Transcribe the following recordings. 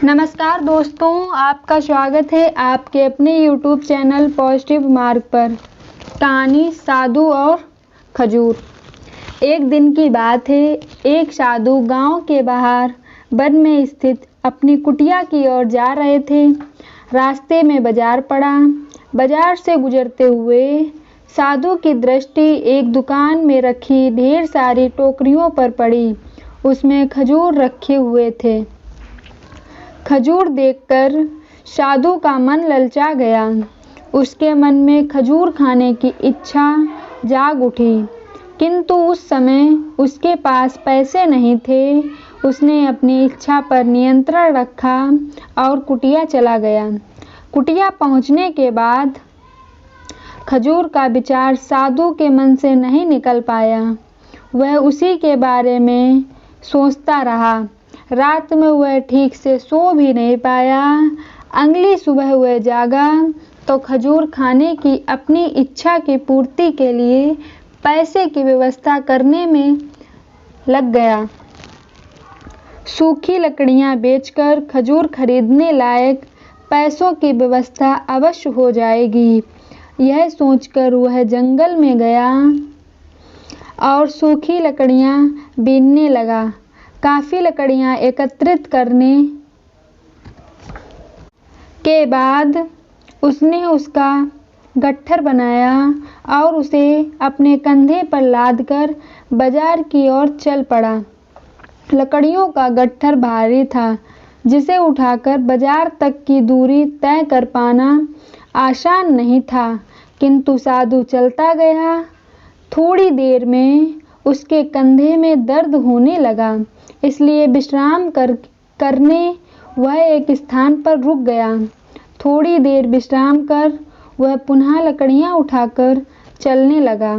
नमस्कार दोस्तों, आपका स्वागत है आपके अपने YouTube चैनल पॉजिटिव मार्ग पर। कहानी साधु और खजूर। एक दिन की बात है, एक साधु गांव के बाहर वन में स्थित अपनी कुटिया की ओर जा रहे थे। रास्ते में बाजार पड़ा। बाजार से गुजरते हुए साधु की दृष्टि एक दुकान में रखी ढेर सारी टोकरियों पर पड़ी। उसमें खजूर रखे हुए थे। खजूर देखकर साधु का मन ललचा गया। उसके मन में खजूर खाने की इच्छा जाग उठी, किंतु उस समय उसके पास पैसे नहीं थे। उसने अपनी इच्छा पर नियंत्रण रखा और कुटिया चला गया। कुटिया पहुंचने के बाद खजूर का विचार साधु के मन से नहीं निकल पाया। वह उसी के बारे में सोचता रहा। रात में वह ठीक से सो भी नहीं पाया। अगली सुबह वह जागा तो खजूर खाने की अपनी इच्छा की पूर्ति के लिए पैसे की व्यवस्था करने में लग गया। सूखी लकड़ियां बेचकर खजूर खरीदने लायक पैसों की व्यवस्था अवश्य हो जाएगी। यह सोचकर वह जंगल में गया और सूखी लकड़ियां बीनने लगा। काफी लकड़ियां एकत्रित करने के बाद उसने उसका गट्ठर बनाया और उसे अपने कंधे पर लादकर बाजार की ओर चल पड़ा। लकड़ियों का गट्ठर भारी था, जिसे उठाकर बाजार तक की दूरी तय कर पाना आसान नहीं था, किंतु साधु चलता गया। थोड़ी देर में उसके कंधे में दर्द होने लगा, इसलिए विश्राम करने वह एक स्थान पर रुक गया। थोड़ी देर विश्राम कर वह पुनः लकड़ियां उठाकर चलने लगा।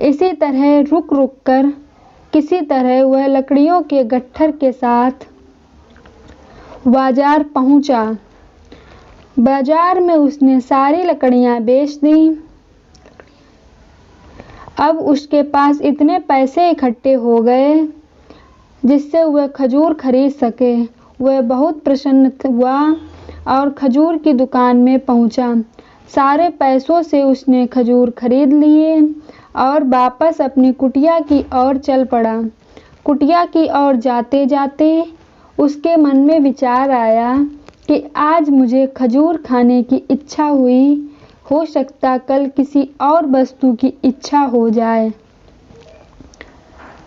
इसी तरह रुक रुक कर किसी तरह वह लकड़ियों के गट्ठर के साथ बाजार पहुंचा। बाजार में उसने सारी लकड़ियां बेच दी। अब उसके पास इतने पैसे इकट्ठे हो गए जिससे वह खजूर खरीद सके। वह बहुत प्रसन्न हुआ और खजूर की दुकान में पहुंचा। सारे पैसों से उसने खजूर खरीद लिए और वापस अपनी कुटिया की ओर चल पड़ा। कुटिया की ओर जाते जाते उसके मन में विचार आया कि आज मुझे खजूर खाने की इच्छा हुई, हो सकता कल किसी और वस्तु की इच्छा हो जाए।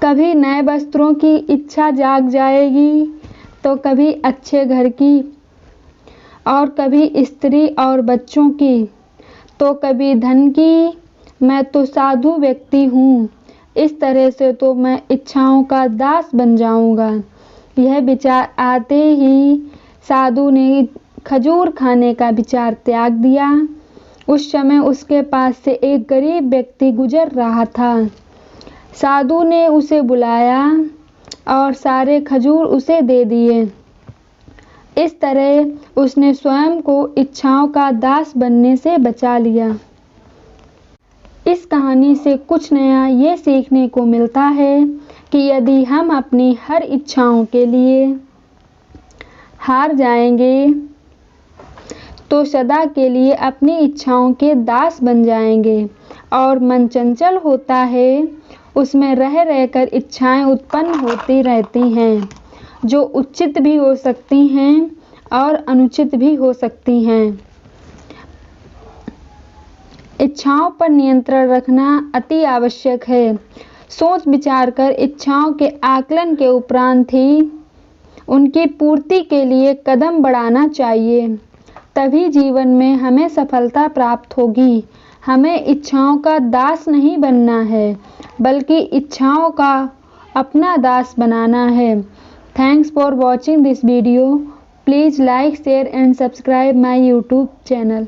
कभी नए वस्त्रों की इच्छा जाग जाएगी, तो कभी अच्छे घर की, और कभी स्त्री और बच्चों की, तो कभी धन की। मैं तो साधु व्यक्ति हूँ, इस तरह से तो मैं इच्छाओं का दास बन जाऊंगा। यह विचार आते ही साधु ने खजूर खाने का विचार त्याग दिया। उस समय उसके पास से एक गरीब व्यक्ति गुजर रहा था। साधु ने उसे बुलाया और सारे खजूर उसे दे दिए। इस तरह उसने स्वयं को इच्छाओं का दास बनने से बचा लिया। इस कहानी से कुछ नया ये सीखने को मिलता है कि यदि हम अपनी हर इच्छाओं के लिए हार जाएंगे तो सदा के लिए अपनी इच्छाओं के दास बन जाएंगे। और मन चंचल होता है, उसमें रह रहकर इच्छाएं उत्पन्न होती रहती हैं, जो उचित भी हो सकती हैं और अनुचित भी हो सकती हैं। इच्छाओं पर नियंत्रण रखना अति आवश्यक है। सोच विचार कर इच्छाओं के आकलन के उपरांत ही उनकी पूर्ति के लिए कदम बढ़ाना चाहिए। तभी जीवन में हमें सफलता प्राप्त होगी। हमें इच्छाओं का दास नहीं बनना है, बल्कि इच्छाओं का अपना दास बनाना है। Thanks for watching this video. Please like, share and subscribe my YouTube channel.